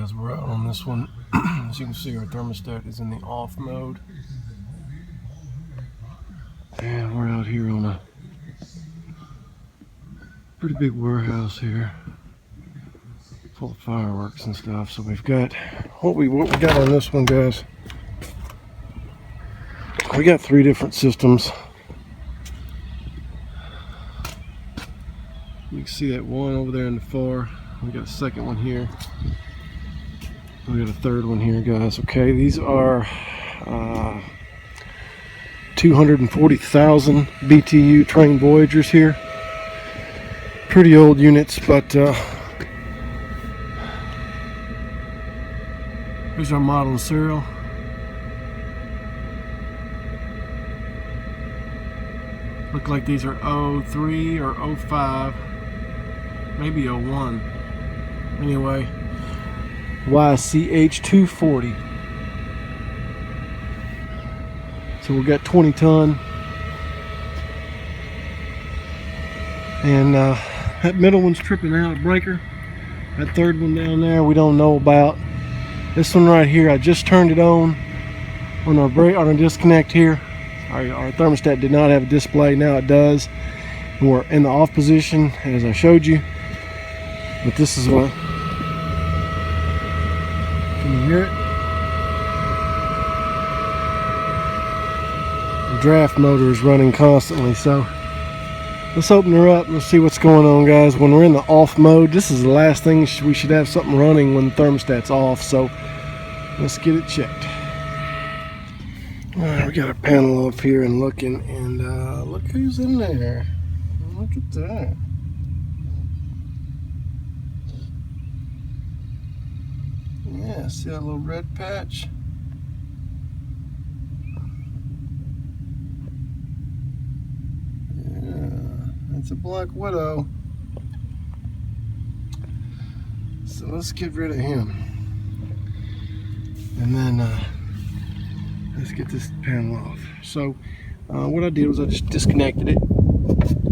guys, we're out on this one. As you can see, our thermostat is in the off mode. And we're out here on a pretty big warehouse here, full of fireworks and stuff. So we've got, what we got on this one, guys, we got 3 different systems. You can see that one over there in the far. We got a second one here. We got a third one here, guys. Okay, these are 240,000 BTU train Voyagers here. Pretty old units, but here's our model and serial. Look like these are 03 or 05, maybe 01. Anyway, YCH 240. So we've got 20 ton. And that middle one's tripping out a breaker. That third one down there we don't know about. This one right here, I just turned it on our disconnect here. Our thermostat did not have a display, now it does. We're in the off position as I showed you. But this is what, can you hear it? The draft motor is running constantly, so let's open her up and let's see what's going on, guys. When we're in the off mode, this is the last thing we should have something running when the thermostat's off, so let's get it checked. Alright, we got our panel up here and looking, and look who's in there. Look at that. Yeah, see that little red patch? Yeah, that's a Black Widow. So let's get rid of him. And then let's get this panel off. So what I did was I just disconnected it,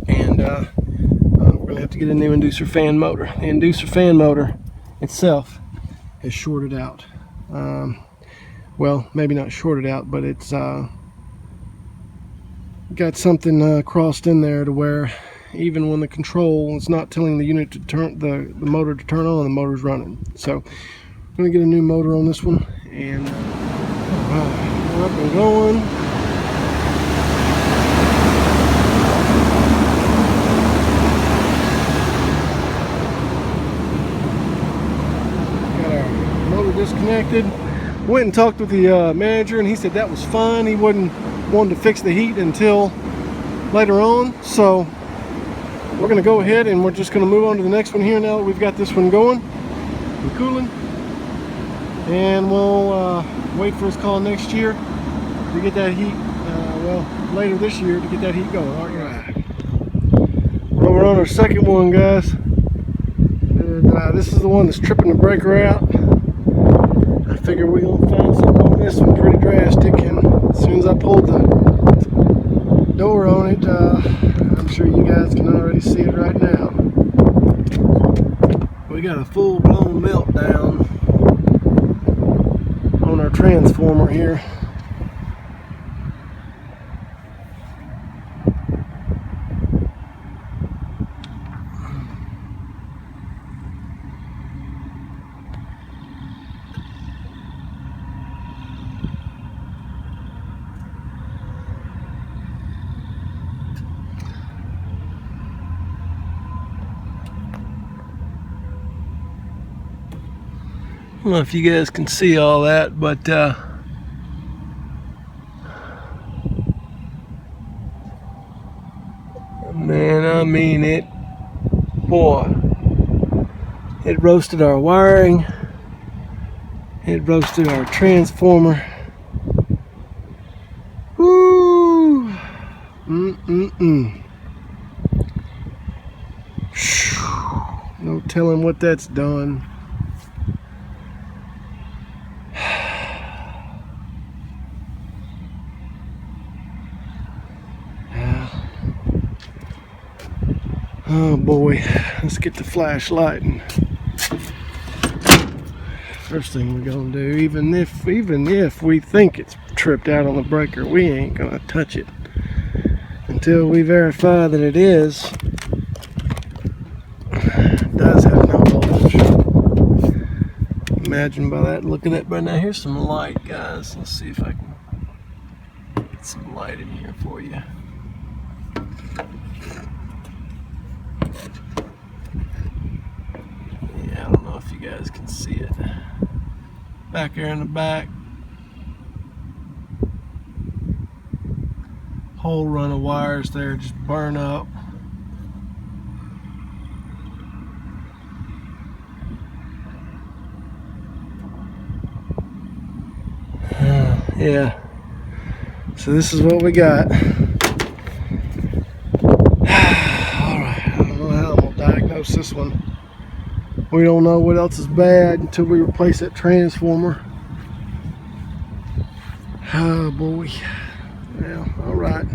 and we're gonna have to get a new inducer fan motor. The inducer fan motor itself is shorted out. Well, maybe not shorted out, but it's got something crossed in there to where even when the control is not telling the unit to turn the motor to turn on, the motor's running. So I'm gonna get a new motor on this one, and we're up and going. Got our motor disconnected. Went and talked with the manager, and he said that was fine. He wasn't wanting to fix the heat until later on. So we're going to go ahead and we're just going to move on to the next one here now that we've got this one going and cooling. And we'll wait for his call next year to get that heat, well, later this year to get that heat going. All right. Well, we're on our second one, guys. And this is the one that's tripping the breaker out. I figure we're going to find something on this one pretty drastic. And as soon as I pulled the door on it, I'm sure you guys can already see it right now. We got a full-blown meltdown on our transformer here. I don't know if you guys can see all that, but man, I mean it, boy, it roasted our wiring, it roasted our transformer. Woo! No telling what that's done. Oh boy, let's get the flashlight and First thing we're gonna do, even if we think it's tripped out on the breaker, we ain't gonna touch it until we verify that it does have no voltage. Imagine by that, look at that. But now here's some light, guys. Let's see if I can get some light in here for you. Yeah, I don't know if you guys can see it. Back there in the back, whole run of wires there just burn up. Yeah, so this is what we got. Alright, I don't know how I'm gonna diagnose this one. We don't know what else is bad until we replace that transformer. Oh boy. Well, alright.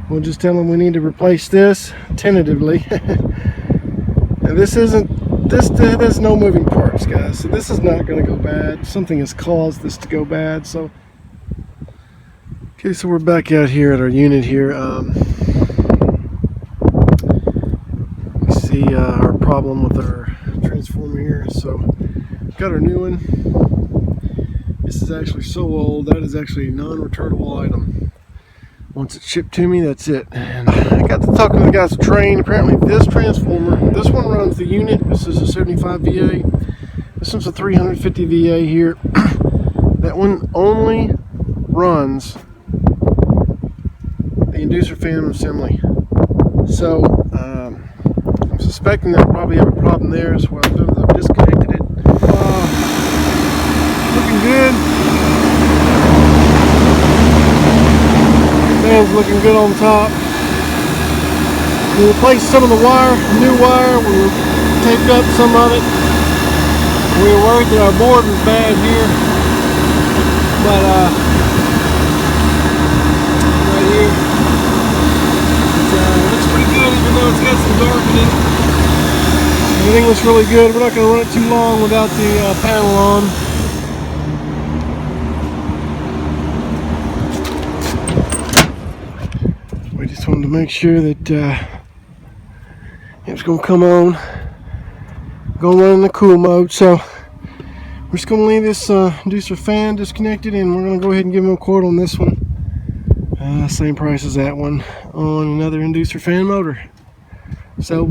We'll just tell them we need to replace this tentatively. And this has no moving parts, guys, so this is not going to go bad. Something has caused this to go bad. So okay, so we're back out here at our unit here. We see our problem with our transformer here. So got our new one. This is actually so old, that is actually a non-returnable item. Once it's shipped to me, that's it. And I got to talking to the guys at Train. Apparently this transformer, this one runs the unit. This is a 75 VA. This one's a 350 VA here. That one only runs the inducer fan assembly. So I'm suspecting that I probably have a problem there. So what I've done is I've disconnected it. Looking good. Fan's looking good on top. We replaced some of the wire, new wire. We taped up some of it. We were worried that our board was bad here, but right here, it looks pretty good, even though it's got some darkening. Everything looks really good. We're not going to run it too long without the panel on. We just wanted to make sure that it was going to come on, going to run in the cool mode. So we're just going to leave this inducer fan disconnected, and we're going to go ahead and give them a quote on this one. Same price as that one on another inducer fan motor. So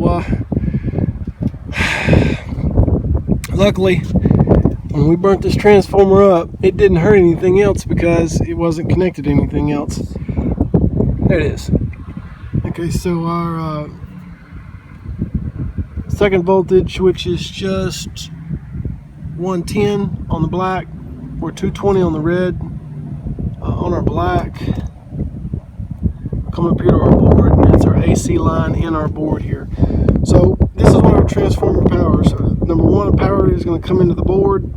luckily, when we burnt this transformer up, it didn't hurt anything else because it wasn't connected to anything else. There it is. Okay, so our second voltage, which is just 110 on the black, or 220 on the red, on our black, come up here to our board, and that's our AC line in our board here. So this is what our transformer powers. So number one, the power is going to come into the board.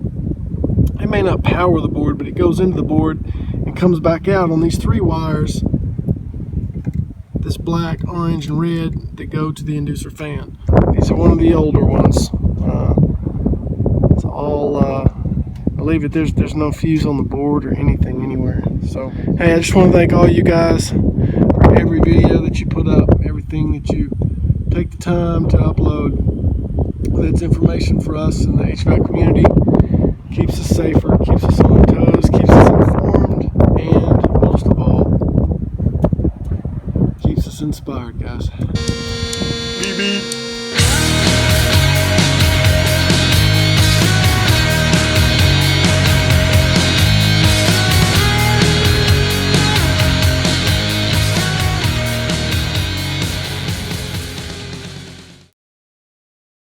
It may not power the board, but it goes into the board and comes back out on these three wires, this black, orange, and red, that go to the inducer fan. These are one of the older ones. It's all, I believe that there's no fuse on the board or anything anywhere. So, hey, I just want to thank all you guys for every video that you put up, everything that you take the time to upload. That's information for us in the HVAC community. Keeps us safer, keeps us on our toes, keeps us informed, and most of all, keeps us inspired, guys.